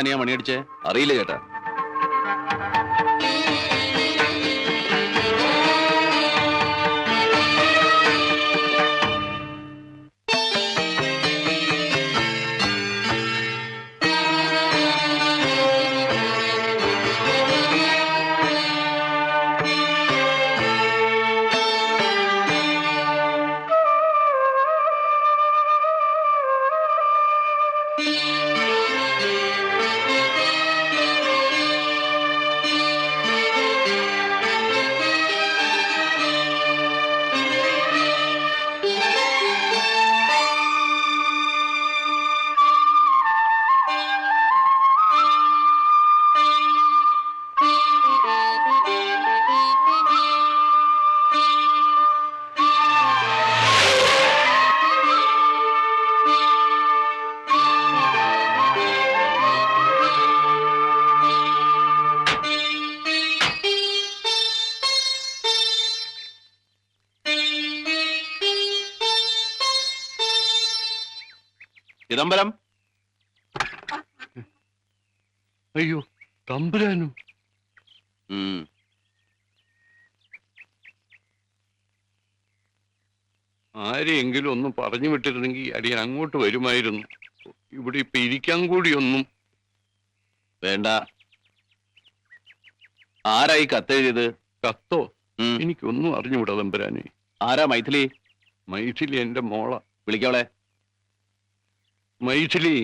തമ്പുരാനിയാ മണിയടിച്ചേ? അറിയില്ല ചേട്ടാ. ചിദംബരം. അയ്യോ, തമ്പുരാനും. ആരെയെങ്കിലും ഒന്ന് പറഞ്ഞു വിട്ടിരുന്നെങ്കിൽ അടിയൻ അങ്ങോട്ട് വരുമായിരുന്നു. ഇവിടെ ഇപ്പൊ ഇരിക്കാൻ കൂടിയൊന്നും വേണ്ട. ആരായി കത്തെഴുതിയത്? കത്തോ? എനിക്കൊന്നും അറിഞ്ഞുകൂടാ തമ്പുരാനെ. ആരാ മൈഥിലി? മൈഥിലി എന്റെ മോള. വിളിക്കവളെ. മൈഥിലി.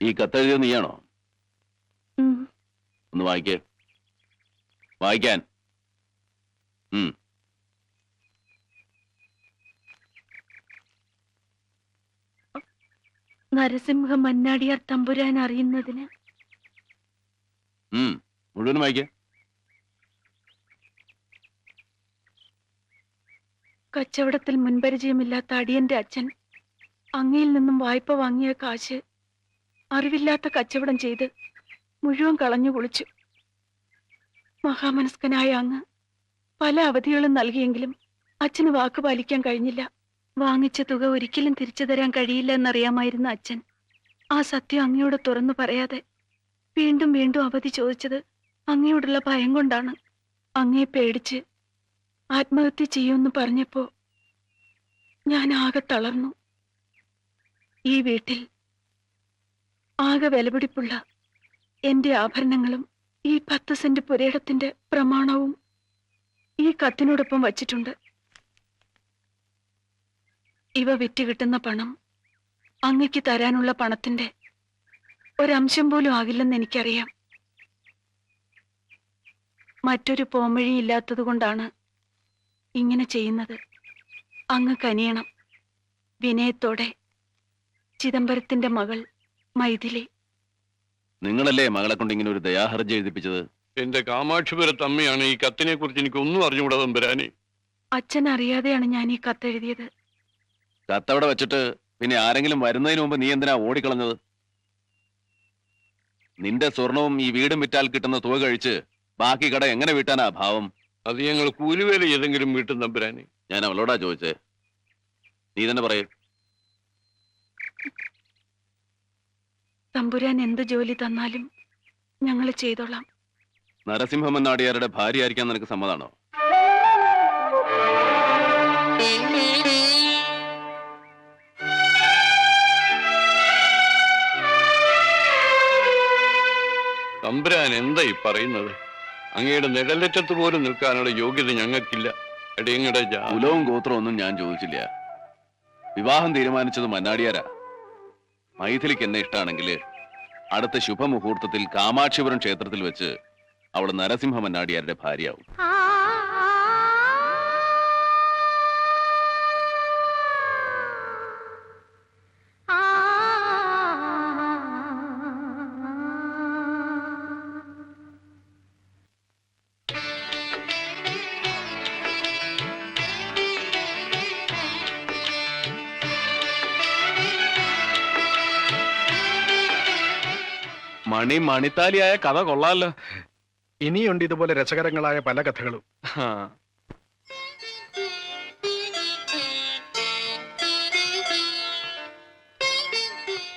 ഈ കത്തെഴുതിയത് നീയാണോ? ഒന്ന് വായിക്കേ. വായിക്കാൻ. നരസിംഹ മന്നാടിയാർ തമ്പുരാൻ അറിയുന്നതിന്. മുഴുവനും വായിക്കേ. കച്ചവടത്തിൽ മുൻപരിചയമില്ലാത്ത അടിയന്റെ അച്ഛൻ അങ്ങയിൽ നിന്നും വായ്പ വാങ്ങിയ കാശ് അറിവില്ലാത്ത കച്ചവടം ചെയ്ത് മുഴുവൻ കളഞ്ഞു കുളിച്ചു. മഹാമനസ്കനായ അങ്ങ് പല അവധികളും നൽകിയെങ്കിലും അച്ഛന് വാക്ക് പാലിക്കാൻ കഴിഞ്ഞില്ല. വാങ്ങിച്ച തുക ഒരിക്കലും തിരിച്ചു തരാൻ കഴിയില്ല എന്നറിയാമായിരുന്ന അച്ഛൻ ആ സത്യം അങ്ങയോട് തുറന്നു പറയാതെ വീണ്ടും വീണ്ടും അവധി ചോദിച്ചത് അങ്ങയോടുള്ള ഭയം കൊണ്ടാണ്. അങ്ങയെ പേടിച്ച് ആത്മഹത്യ ചെയ്യുമെന്ന് പറഞ്ഞപ്പോ ഞാൻ ആകെ തളർന്നു. ഈ വീട്ടിൽ ആകെ വിലപിടിപ്പുള്ള എന്റെ ആഭരണങ്ങളും ഈ 10 സെന്റ് പുരയിടത്തിന്റെ പ്രമാണവും ഈ കത്തിനോടൊപ്പം വച്ചിട്ടുണ്ട്. ഇവ വിറ്റ് കിട്ടുന്ന പണം അങ്ങയ്ക്ക് തരാനുള്ള പണത്തിന്റെ ഒരംശം പോലും ആകില്ലെന്ന് എനിക്കറിയാം. മറ്റൊരു പോംവഴി ഇല്ലാത്തതുകൊണ്ടാണ് ഇങ്ങനെ ചെയ്യുന്നത്. അങ്ങ് കനിയണം. വിനയത്തോടെ, ചിദംബരത്തിന്റെ മകൾ മൈഥിലി. നിങ്ങളല്ലേ മകളെ കൊണ്ട് ഇങ്ങനെ ഒരു ദയാഹർജി എഴുതിപ്പിച്ചത്? എന്റെ കാമാക്ഷിപുരത്ത് അമ്മയാണ്. ഈ കത്തിനെ കുറിച്ച് എനിക്കൊന്നും അറിഞ്ഞുകൂടാ തമ്പുരാനെ. അച്ഛൻ അറിയാതെയാണ് ഞാൻ ഈ കത്തെഴുതിയത്. കത്തവിടെ വെച്ചിട്ട് പിന്നെ ആരെങ്കിലും വരുന്നതിന് മുമ്പ് നീ എന്തിനാ ഓടിക്കളഞ്ഞത്? നിന്റെ സ്വർണവും ഈ വീടും വിറ്റാൽ കിട്ടുന്ന തുക കഴിച്ച് ബാക്കി കട എങ്ങനെ വീട്ടാനാ ഭാവം? അത് ഞങ്ങൾ കൂലിവേല ഏതെങ്കിലും വീട്ടും തമ്പുരാനെ. ഞാൻ അവളോടാ ചോദിച്ചേ. നീ തന്നെ പറയേ. തമ്പുരാൻ എന്ത് ജോലി തന്നാലും ഞങ്ങൾ ചെയ്തോളാം. നരസിംഹമന്നാടിയാരുടെ ഭാര്യ ആയിരിക്കാൻ നിനക്ക് സമ്മതാണോ? തമ്പുരാൻ എന്താ ഈ പറയുന്നത്? അങ്ങയുടെ നിഴലറ്റത്ത് പോലും നിൽക്കാനുള്ള യോഗ്യത ഞങ്ങൾക്കില്ല. എടയങ്ങടെ കുലവും ഗോത്രവും ഒന്നും ഞാൻ ചോദിച്ചില്ല. വിവാഹം തീരുമാനിച്ചത് മന്നാടിയാരാ. മൈഥിലിക്ക് എന്നെ ഇഷ്ടമാണെങ്കിൽ അടുത്ത ശുഭമുഹൂർത്തത്തിൽ കാമാക്ഷിപുരം ക്ഷേത്രത്തിൽ വെച്ച് അവൾ നരസിംഹ മന്നാടിയാരുടെ ഭാര്യയാവും. മണിത്താലിയായ കഥ കൊള്ളാലോ. ഇനിയുണ്ട് ഇതുപോലെ രസകരങ്ങളായ പല കഥകളും. ആ.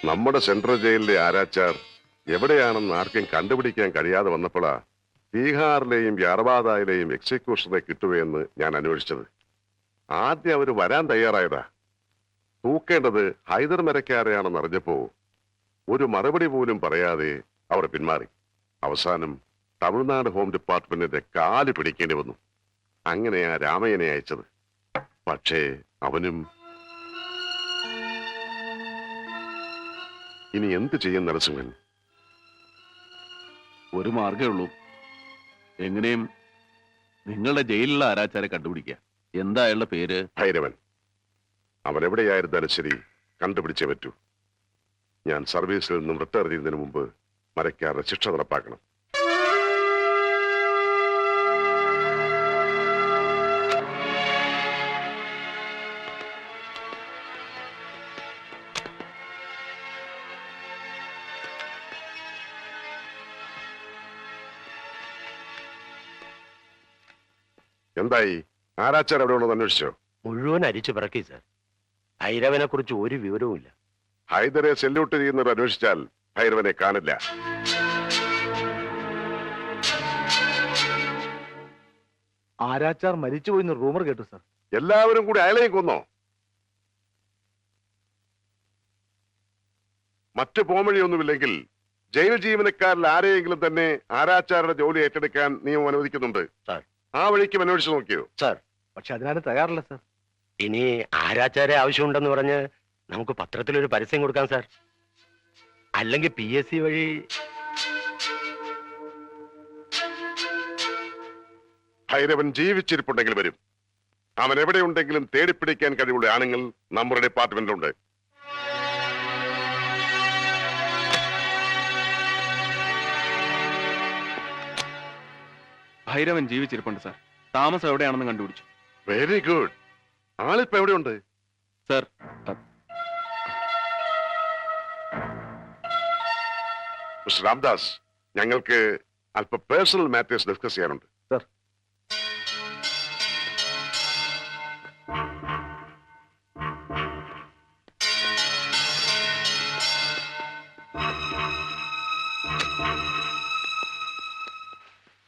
നമ്മുടെ സെൻട്രൽ ജയിലിലെ ആരാച്ചാർ എവിടെയാണെന്ന് ആർക്കും കണ്ടുപിടിക്കാൻ കഴിയാതെ വന്നപ്പോഴാ ബീഹാറിലെയും യാർവാദയിലെയും എക്സിക്യൂഷനെ കിട്ടുകയെന്ന് ഞാൻ അന്വേഷിച്ചത്. ആദ്യം അവർ വരാൻ തയ്യാറായതാ. തൂക്കേണ്ടത് ഹൈദർ മരക്കാരെയാണെന്ന് അറിഞ്ഞപ്പോ ഒരു മറുപടി പോലും പറയാതെ അവർ പിന്മാറി. അവസാനം തമിഴ്നാട് ഹോം ഡിപ്പാർട്ട്മെന്റിന്റെ കാല് പിടിക്കേണ്ടി വന്നു. അങ്ങനെയാ രാമയ്യനെ അയച്ചത്. പക്ഷേ അവനും ഇനി എന്ത് ചെയ്യും നരസിംഹൻ? ഒരു മാർഗേ ഉള്ളൂ. എങ്ങനെയും നിങ്ങളുടെ ജയിലിലുള്ള ആരാച്ചാരെ കണ്ടുപിടിക്കുക. എന്താ അയാളുടെ പേര്? ഭൈരവൻ. അവനെവിടെയായിരുന്നാലും ശരി, കണ്ടുപിടിച്ചേ പറ്റൂ. ഞാൻ സർവീസിൽ നിന്നും റിട്ടയർ ചെയ്യുന്നതിന് മുമ്പ് മരക്കാരുടെ ശിക്ഷ നടപ്പാക്കണം. എന്തായി? ആരാച്ചാർ എവിടെ ഉള്ളത് അന്വേഷിച്ചോ? മുഴുവൻ അരിച്ചു പിറക്കി സാർ. ഭൈരവനെ കുറിച്ച് ഒരു വിവരവുമില്ല. ഹൈദരെ സെല്യൂട്ട് ചെയ്യുന്നവർ അന്വേഷിച്ചാൽ ഭൈരവനെ കാണില്ല. ആരാച്ചാർ മരിച്ചുപോയിന്ന് റൂമർ കേട്ടു സാർ. എല്ലാവരും കൂടി അയാളെയും കൊന്നോ? മറ്റു പോംവഴിയൊന്നുമില്ലെങ്കിൽ ജയിൽ ജീവനക്കാരിൽ ആരെയെങ്കിലും തന്നെ ആരാച്ചാരുടെ ജോലി ഏറ്റെടുക്കാൻ നിയമം അനുവദിക്കുന്നുണ്ട്. സാർ. ആ വഴിക്കും അന്വേഷിച്ചു നോക്കിയോ? സാർ, പക്ഷെ അതിനാരും തയ്യാറില്ല സാർ. ഇനി ആരാച്ചാരെ ആവശ്യമുണ്ടെന്ന് പറഞ്ഞ് നമുക്ക് പത്രത്തിലൊരു പരസ്യം കൊടുക്കാം സാർ. അല്ലെങ്കിൽ PSC വഴി. ഭൈരവൻ ജീവിച്ചിരിപ്പുണ്ടെങ്കിൽ വരും. അവൻ എവിടെയുണ്ടെങ്കിലും തേടിപ്പിടിക്കാൻ കഴിവുള്ള ആണുങ്ങൾ നമ്മുടെ ഡിപ്പാർട്ട്മെന്റിലുണ്ട്. ഭൈരവൻ ജീവിച്ചിരിപ്പുണ്ട് സാർ. താമസം എവിടെയാണെന്ന് കണ്ടുപിടിച്ചു. Very good. ആളിപ്പോ എവിടെയുണ്ട്? സാർ, മിസ്റ്റർ രാംദാസ്, ഞങ്ങൾക്ക് അല്പ പേഴ്സണൽ മാറ്റേഴ്സ് ഡിസ്കസ് ചെയ്യാനുണ്ട്. സർ.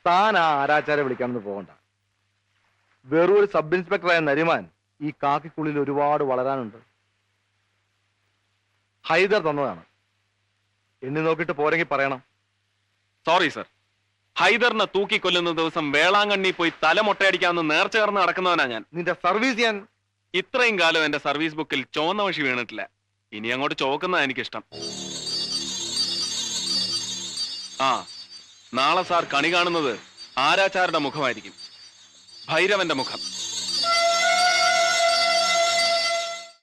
താൻ ആ ആരാച്ചാരെ വിളിക്കാമെന്ന് പോകണ്ട. വെറും ഒരു സബ് ഇൻസ്പെക്ടറായ നരിമാൻ ഈ കാക്കിക്കുള്ളിൽ ഒരുപാട് വളരാനുണ്ട്. ഹൈദർ തന്നതാണ്. എണ്ണി നോക്കിയിട്ട് പോരെങ്കിൽ പറയണം. Sorry sir. ഹൈദറിനെ തൂക്കിക്കൊല്ലുന്ന ദിവസം വേളാങ്കണ്ണി പോയി തല മൊട്ടയടിക്കാമെന്ന് നേർച്ച ചേർന്ന് നടക്കുന്നവനാ ഞാൻ. നിന്റെ സർവീസ് ഞാൻ ഇത്രയും കാലം എന്റെ സർവീസ് ബുക്കിൽ ചുവന്ന വശി വീണിട്ടില്ല. ഇനി അങ്ങോട്ട് ചോക്കുന്നതാ എനിക്കിഷ്ടം. ആ, നാളെ സാർ കണി കാണുന്നത് ആരാച്ചാരുടെ മുഖമായിരിക്കും. ഭൈരവന്റെ മുഖം.